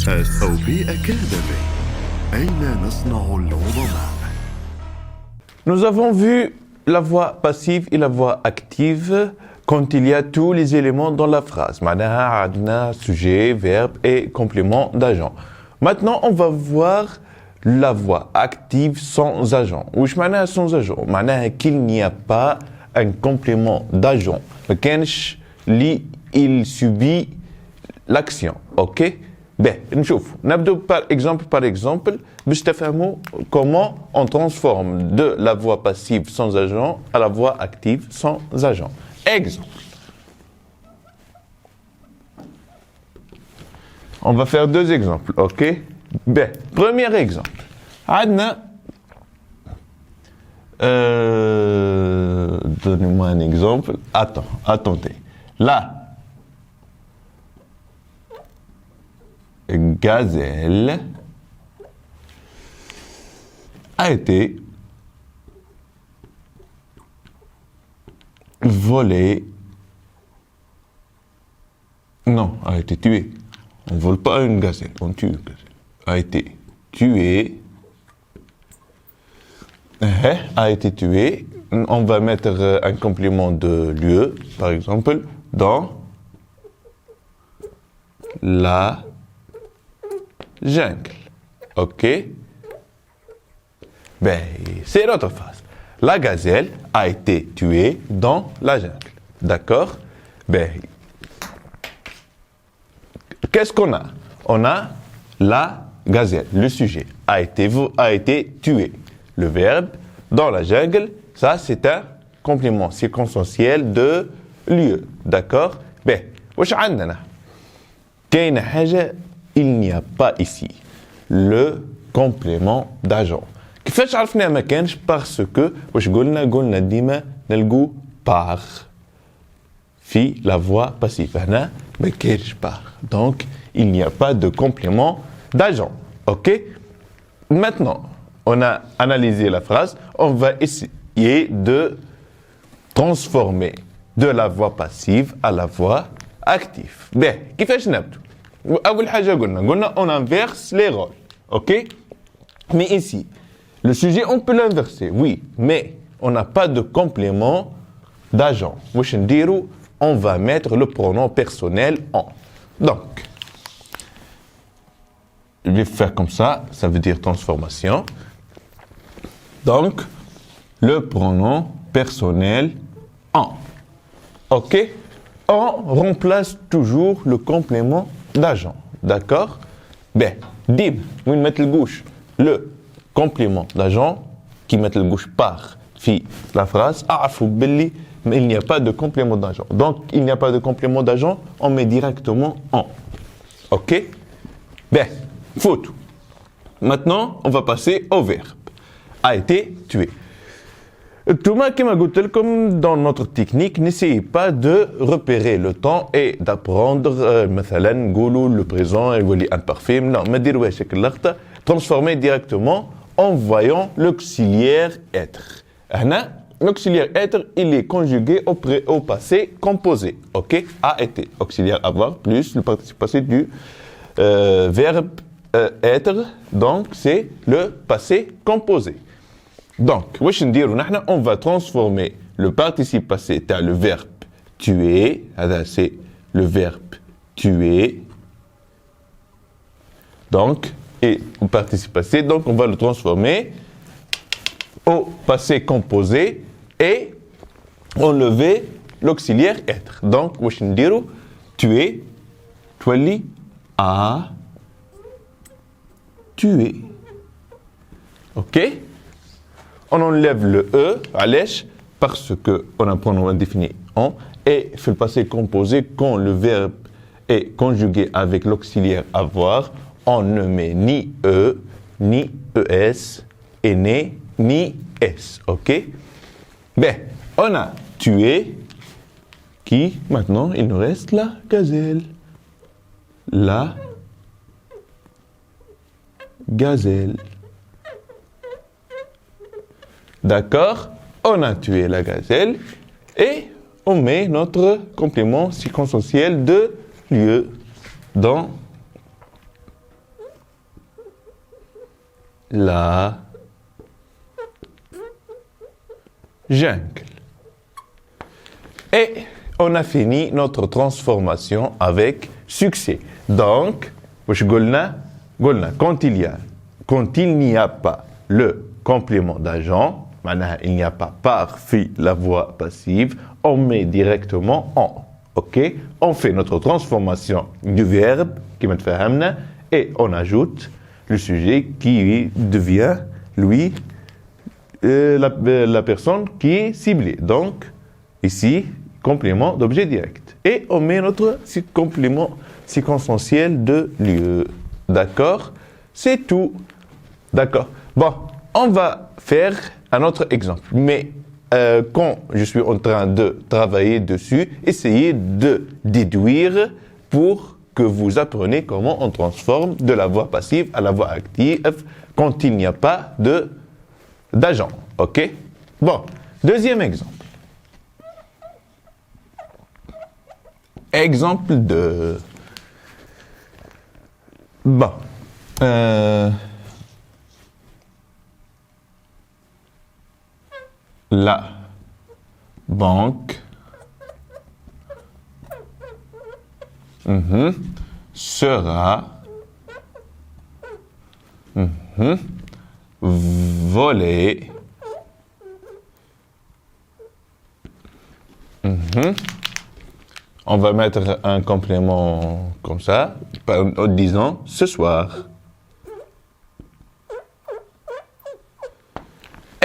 SOP Academy. أين نصنع العظماء؟ Nous avons vu la voix passive et la voix active quand il y a tous les éléments dans la phrase. معناها عندنا sujet, verbe et complément d'agent. Maintenant, on va voir la voix active sans agent. وش معناها sans agent؟ معناها qu'il n'y a pas un complément d'agent. ما كانش اللي il subit l'action. OK؟ Ben, نشوف. نبدأ par exemple باش تفهموا comment on transforme de la voix passive sans agent à la voix active sans agent. Exemple. On va faire deux exemples, OK? Ben, premier exemple. عندنا donnez-moi un exemple. Attendez. Là, gazelle a été volée. Non, a été tuée. On ne vole pas une gazelle, on tue une gazelle. A été tuée. A été tuée. On va mettre un complément de lieu, par exemple, dans la jungle. OK? Ben, c'est notre phrase. La gazelle a été tuée dans la jungle. D'accord? Ben, qu'est-ce qu'on a? On a la gazelle, le sujet, a été tué. Le verbe, dans la jungle, ça c'est un complément circonstanciel de lieu. D'accord? Ben, واش عندنا؟ كاينة حاجة il n'y a pas ici. Le complément d'agent. كيفاش عرفنا ما كانش؟ parce que واش قلنا ديما نلقوا par في la voix passive. هنا ما كاينش par. Donc il n'y a pas de complément d'agent. OK? Maintenant, on a analysé la phrase, on va essayer de transformer de la voix passive à la voix active. Ben, كيفاش نبدو؟ أول حاجة قلنا on inverse les rôles. OK? Mais ici, le sujet, on peut l'inverser, oui, mais on n'a pas de complément d'agent. واش نديرو؟ On va mettre le pronom personnel en. Donc, je vais faire comme ça veut dire transformation. Donc, le pronom personnel en. OK? On remplace toujours le complément d'agent. D'accord? Ben, dim, où met le gauche? Le complément d'agent qui met le gauche par fi la phrase. Mais il n'y a pas de complément d'agent. Donc, il n'y a pas de complément d'agent, on met directement en. OK? Ben, faute. Maintenant, on va passer au verbe. A été tué. Thomas, comme dans notre technique, n'essayez pas de repérer le temps et d'apprendre le présent et l'imparfait. Non, transformer directement en voyant l'auxiliaire être. L'auxiliaire être, il est conjugué au passé composé. OK? A été. Auxiliaire avoir plus le participe passé du verbe être. Donc, c'est le passé composé. Donc, on va transformer le participe passé à le verbe tuer. C'est le verbe tuer. Donc, et au participe passé, donc on va le transformer au passé composé et enlever l'auxiliaire être. Donc, tuer, tuali a tué. OK? On enlève le E, allèche, parce qu'on a un pronom indéfini en, et fait le passé composé quand le verbe est conjugué avec l'auxiliaire avoir, on ne met ni E, ni ES, et ni S. OK? Ben, on a tué, qui, maintenant, il nous reste la gazelle. La gazelle. D'accord? On a tué la gazelle et on met notre complément circonstanciel de lieu dans la jungle. Et on a fini notre transformation avec succès. Donc, quand il n'y a pas le complément d'agent, il n'y a pas par la voix passive, on met directement en. Ok? On fait notre transformation du verbe qui me fait et on ajoute le sujet qui devient, lui, la personne qui est ciblée. Donc, ici, complément d'objet direct. Et on met notre complément circonstanciel de lieu. D'accord? C'est tout. D'accord. Bon, on va faire un autre exemple. Mais quand je suis en train de travailler dessus, essayez de déduire pour que vous appreniez comment on transforme de la voix passive à la voix active quand il n'y a pas d'agent. OK? Bon, deuxième exemple. Exemple 2. Bon. La banque sera volée On va mettre un complément comme ça, en disant ce soir.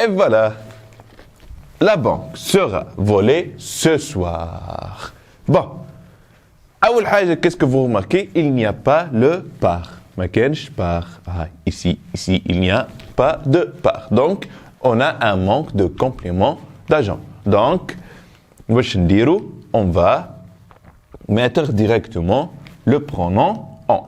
Et voilà. La banque sera volée ce soir. Bon. Qu'est-ce que vous remarquez? Il n'y a pas le par. Ici, il n'y a pas de par. Donc, on a un manque de complément d'agent. Donc, on va mettre directement le pronom en.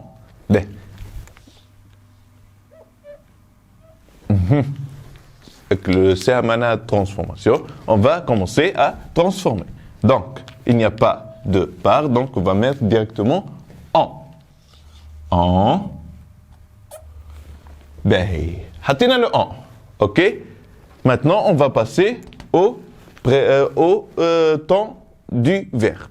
Avec le CMANA transformation, on va commencer à transformer. Donc, il n'y a pas de par, donc on va mettre directement en. En. Hatina le en. OK? Maintenant, on va passer au temps du verbe.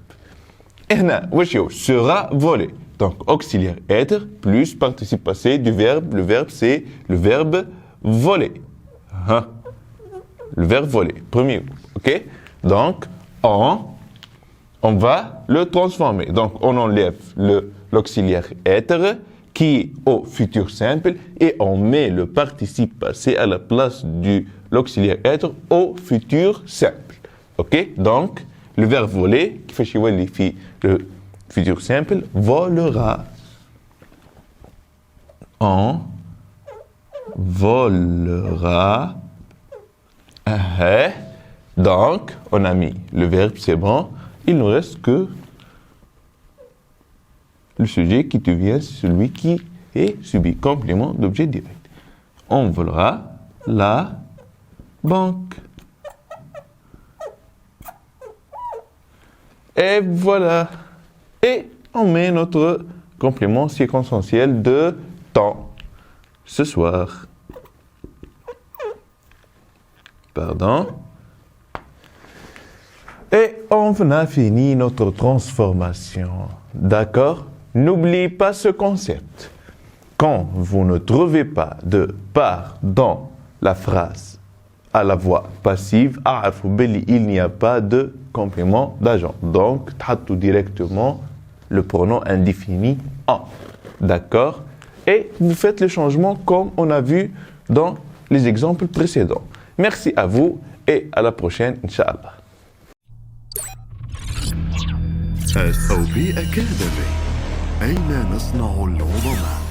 Sera volé. Donc, auxiliaire être plus participe passé du verbe. Le verbe, c'est le verbe voler. Le verbe voler, premier. OK? Donc, on va le transformer. Donc, on enlève l'auxiliaire être qui est au futur simple et on met le participe passé à la place de l'auxiliaire être au futur simple. OK? Donc, le verbe voler, qui fait le futur simple, volera. On volera. Donc, on a mis le verbe, c'est bon. Il ne reste que le sujet qui devient celui qui est subi. Complément d'objet direct. On volera la banque. Et voilà. Et on met notre complément circonstanciel de temps. Ce soir. Pardon. Et on a fini notre transformation. D'accord? N'oubliez pas ce concept. Quand vous ne trouvez pas de par dans la phrase à la voix passive, il n'y a pas de complément d'agent. Donc, tout directement le pronom indéfini en. D'accord? Et vous faites le changement comme on a vu dans les exemples précédents. Merci à vous et à la prochaine, Inch'Allah. SOB Academy. أين نصنع العظماء؟